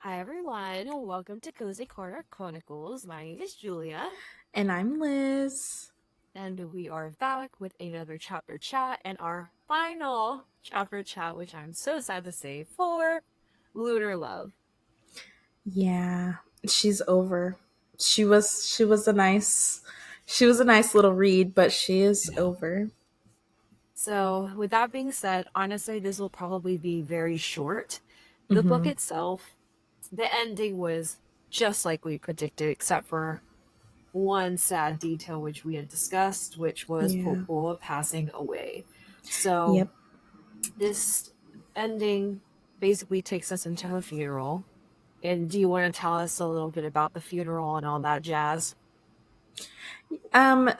Hi everyone, welcome to Cozy Corner Chronicles. My name is Julia, And I'm Liz. and we are back with another chapter chat and our final chapter chat, which I'm so sad to say, for Lunar Love. Yeah, she's over. She was a nice little read, but she is over. So, with that being said, honestly, this will probably be very short. The book Mm-hmm. itself, the ending was just like we predicted, except for one sad detail which we had discussed, which was Yeah. Popoa passing away. So, Yep. this ending basically takes us into her funeral. And do you want to tell us a little bit about the funeral and all that jazz?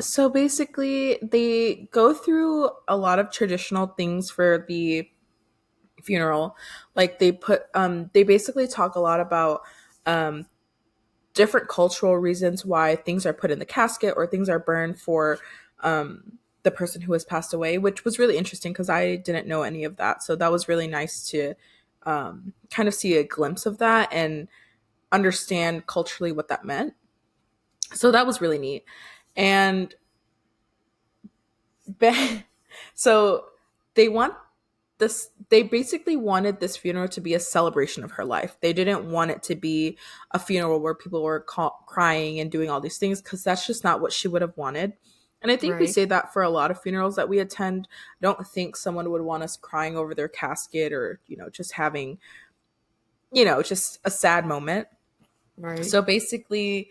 So basically they go through a lot of traditional things for the funeral. Like they basically talk a lot about um different cultural reasons why things are put in the casket or things are burned for the person who has passed away, which was really interesting because I didn't know any of that. So that was really nice to kind of see a glimpse of that and understand culturally what that meant. So that was really neat. And so they want they basically wanted this funeral to be a celebration of her life. They didn't want it to be a funeral where people were crying and doing all these things because that's just not what she would have wanted. And I think we Right, say that for a lot of funerals that we attend. I don't think someone would want us crying over their casket or, just having, just a sad moment. right. So basically,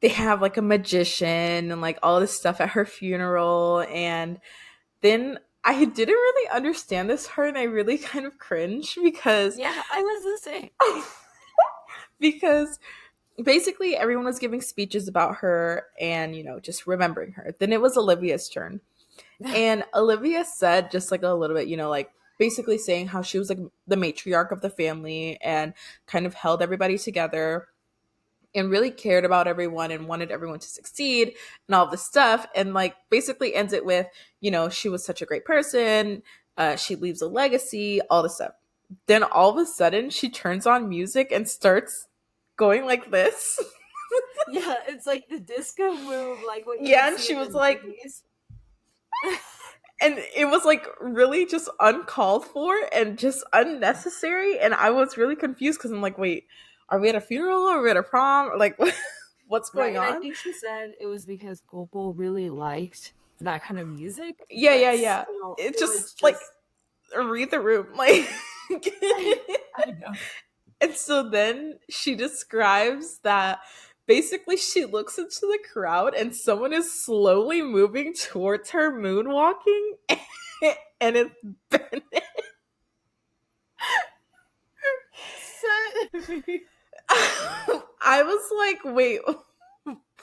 they have like a magician and like all this stuff at her funeral. And then I didn't really understand this part and I really kind of cringe because Yeah, I was the same. because basically everyone was giving speeches about her and just remembering her. Then it was Olivia's turn. And Olivia said just like a little bit, like basically saying how she was like the matriarch of the family and kind of held everybody together and really cared about everyone and wanted everyone to succeed and all this stuff. And like basically ends it with, she was such a great person. She leaves a legacy, all this stuff. Then all of a sudden she turns on music and starts going like this. Yeah, it's like the disco move, like what you would Yeah, and see she in the was like, movies. and it was like really just uncalled for and just unnecessary. And I was really confused because I'm like, wait, are we at a funeral or are we at a prom? Or like, what's Right, going and I on? think she said it was because Gopal really liked that kind of music, Yeah, yeah, but yeah. still, It's it was just like just. read the room. Like, I know. and so then she describes that basically she looks into the crowd and someone is slowly moving towards her moonwalking and it's Bennett. So, I was like, wait,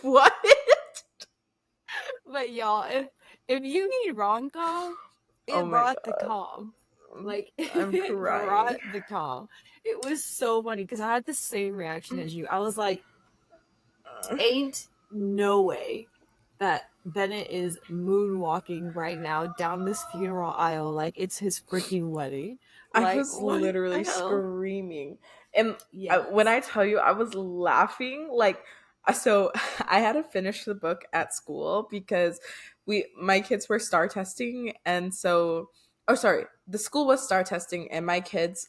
what? but y'all, if you need rom com, Oh it my brought the god. calm. Like I'm it brought crying. the calm. It was so funny because I had the same reaction as you. I was like, ain't no way that Bennett is moonwalking right now down this funeral aisle like it's his freaking wedding. I Like, was what the literally hell? screaming. And when Yes. I tell you, I was laughing. Like, so I had to finish the book at school because my kids were star testing. And so, oh, sorry, the school was star testing, and my kids,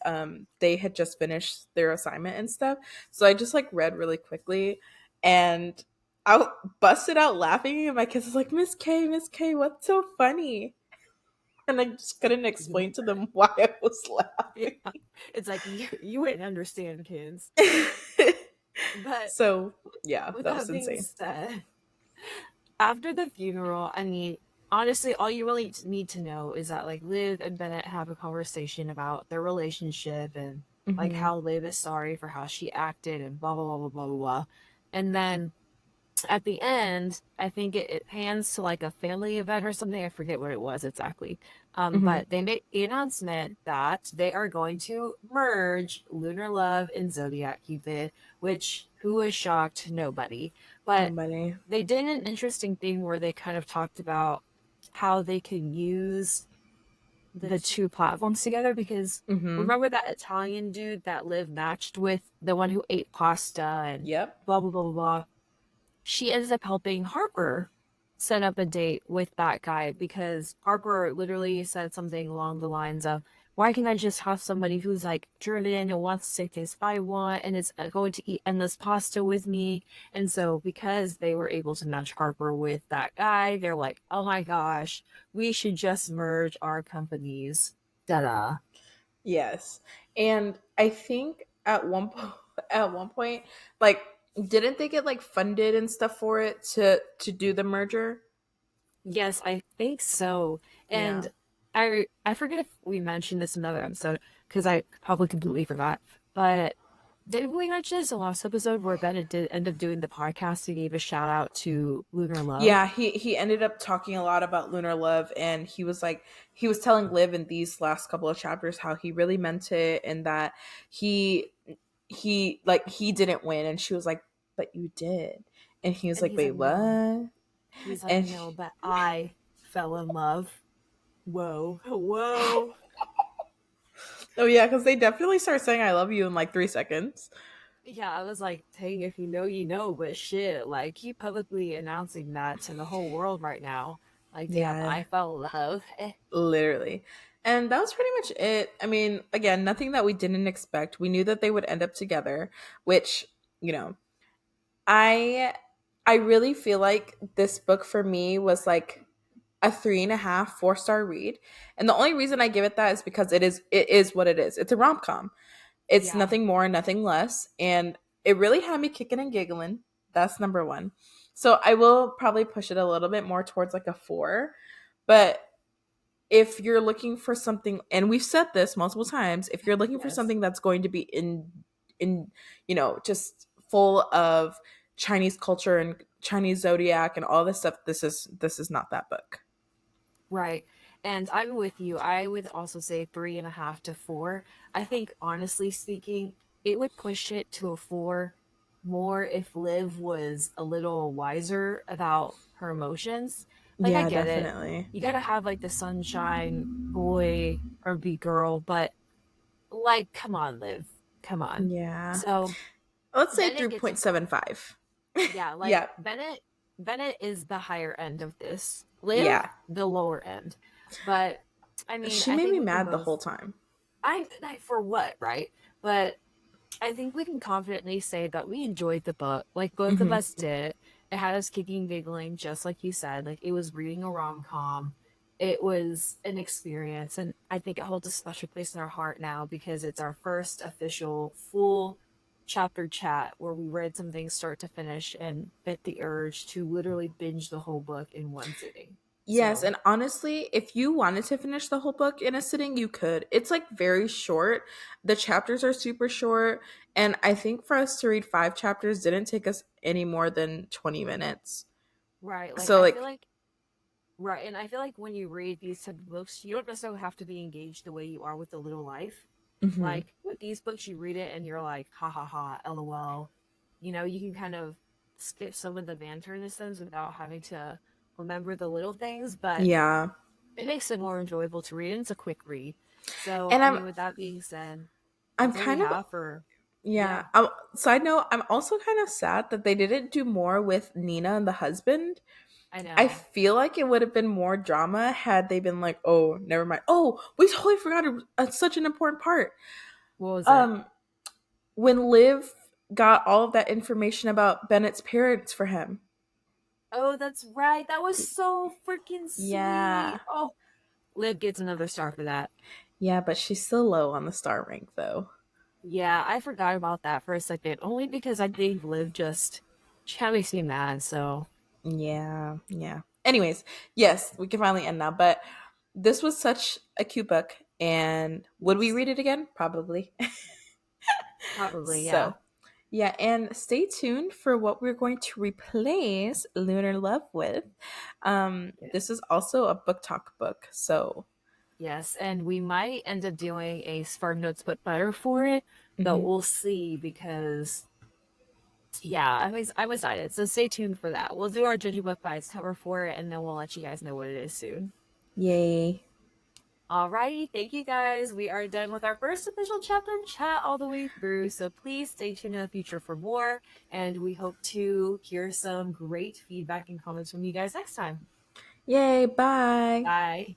they had just finished their assignment and stuff. So I just like read really quickly and I busted out laughing. And my kids was like, Miss K, what's so funny? And I just couldn't explain to them why I was Yeah. laughing. It's like you wouldn't understand kids. But So, yeah, with that that was being insane. said, after the funeral, I mean, honestly, all you really need to know is that like Liv and Bennett have a conversation about their relationship and like Hmm. how Liv is sorry for how she acted and blah blah blah blah blah blah. Blah. And then at the end, I think it pans to like a family event or something. I forget what it was exactly. Hmm. But they made the announcement that they are going to merge Lunar Love and Zodiac Cupid, which who was shocked? Nobody. But Nobody. they did an interesting thing where they kind of talked about how they could use. the two platforms together because Mm-hmm. remember that Italian dude that Liv matched with, the one who ate pasta and Yep. blah blah blah blah blah. She ends up helping Harper set up a date with that guy because Harper literally said something along the lines of, why can't I just have somebody who's like driven and wants to taste what I want and is going to eat endless pasta with me? And so, because they were able to match Harper with that guy, they're like, oh my gosh, we should just merge our companies. Da da. Yes. And I think at one at one point, like, didn't they get like funded and stuff for it to do the merger? Yes, I think so. Yeah. And I forget if we mentioned this in another episode because I probably completely forgot. But did we mention this in the last episode where Bennett did end up doing the podcast and gave a shout out to Lunar Yeah, Love? he ended up talking a lot about Lunar Love, and he was telling Liv in these last couple of chapters how he really meant it, and that he he didn't win, and she was like, but you did. And he was And like, he's wait, like, no. what? He's like, And no, but I fell in love. Whoa. Whoa. oh yeah, because they definitely start saying I love you in like 3 seconds. Yeah, I was like, dang, if you know, you know, but shit, like, keep publicly announcing that to the whole world right now. Like, damn, Yeah, I fell in love. literally. And that was pretty much it. I mean, again, nothing that we didn't expect. We knew that they would end up together, which, you know, I I really feel like this book for me was like a 3.5, 4-star read. And the only reason I give it that is because it is what it is. It's a rom-com. It's Yeah. nothing more, nothing less. And it really had me kicking and giggling. That's number one. So I will probably push it a little bit more towards like a 4. But if you're looking for something, and we've said this multiple times, if you're looking for Yes. something that's going to be in just full of Chinese culture and Chinese zodiac and all this stuff, this is not that book. Right. And I'm with you. I would also say 3.5 to 4. I think, honestly speaking, it would push it to a 4 more if Liv was a little wiser about her emotions. Like, I Yeah, get it. definitely. You gotta have, like, the sunshine boy or be girl, but, like, come on, Liv. Come on. Yeah. So, Let's say Bennett gets a 3.75. yeah, like Yeah. Bennett is the higher end of this. Liv Yeah. the lower end. But I mean, She I made think me we can mad the both whole time. I for what, right? But I think we can confidently say that we enjoyed the book. Like both of Hmm. us did. It had us kicking giggling just like you said. Like it was reading a rom-com. It was an experience and I think it holds a special place in our heart now because it's our first official full chapter chat where we read something start to finish and fit the urge to literally binge the whole book in one sitting. Yes, So, and honestly, if you wanted to finish the whole book in a sitting, you could. It's like very short. The chapters are super short, and I think for us to read 5 chapters didn't take us any more than 20 minutes. right, like So I feel like, like right, and I feel like when you read these type of books, you don't necessarily have to be engaged the way you are with The Little Life. mhm. Like with these books, you read it and you're like, ha ha ha, lol. You know, you can kind of skip some of the banter in a sense without having to remember the little things, but Yeah. it makes it more enjoyable to read and it's a quick read. So, And I I'm mean, with that being said, I'm that's all we kind of have for, yeah. yeah, Side note, I'm also kind of sad that they didn't do more with Nina and the husband. I I know. feel like it would have been more drama had they been like, "Oh, never mind. Oh, we totally forgot such an important part." What was it? Um, when Liv got all of that information about Bennett's parents for him. Oh, that's right. That was so freaking Yeah. sweet. Oh, Liv gets another star for that. Yeah, but she's still low on the star rank though. Yeah, I forgot about that for a second, only because I think Liv just she kind of makes me mad. So Yeah, yeah. Anyways, yes, we can finally end now, but this was such a cute book, and would we yes, read it again? Probably. probably yeah, So, yeah, and stay tuned for what we're going to replace Lunar Love with. This is also a book talk book, so yes, and we might end up doing a Spark Notes but better for it, but mhm. we'll see because yeah, I'm excited. So stay tuned for that. We'll do our Judgy Book Bites cover for it, and then we'll let you guys know what it is soon. Yay. Alrighty, thank you guys. We are done with our first official chapter chat all the way through. So please stay tuned in the future for more. And we hope to hear some great feedback and comments from you guys next time. Yay, bye. Bye.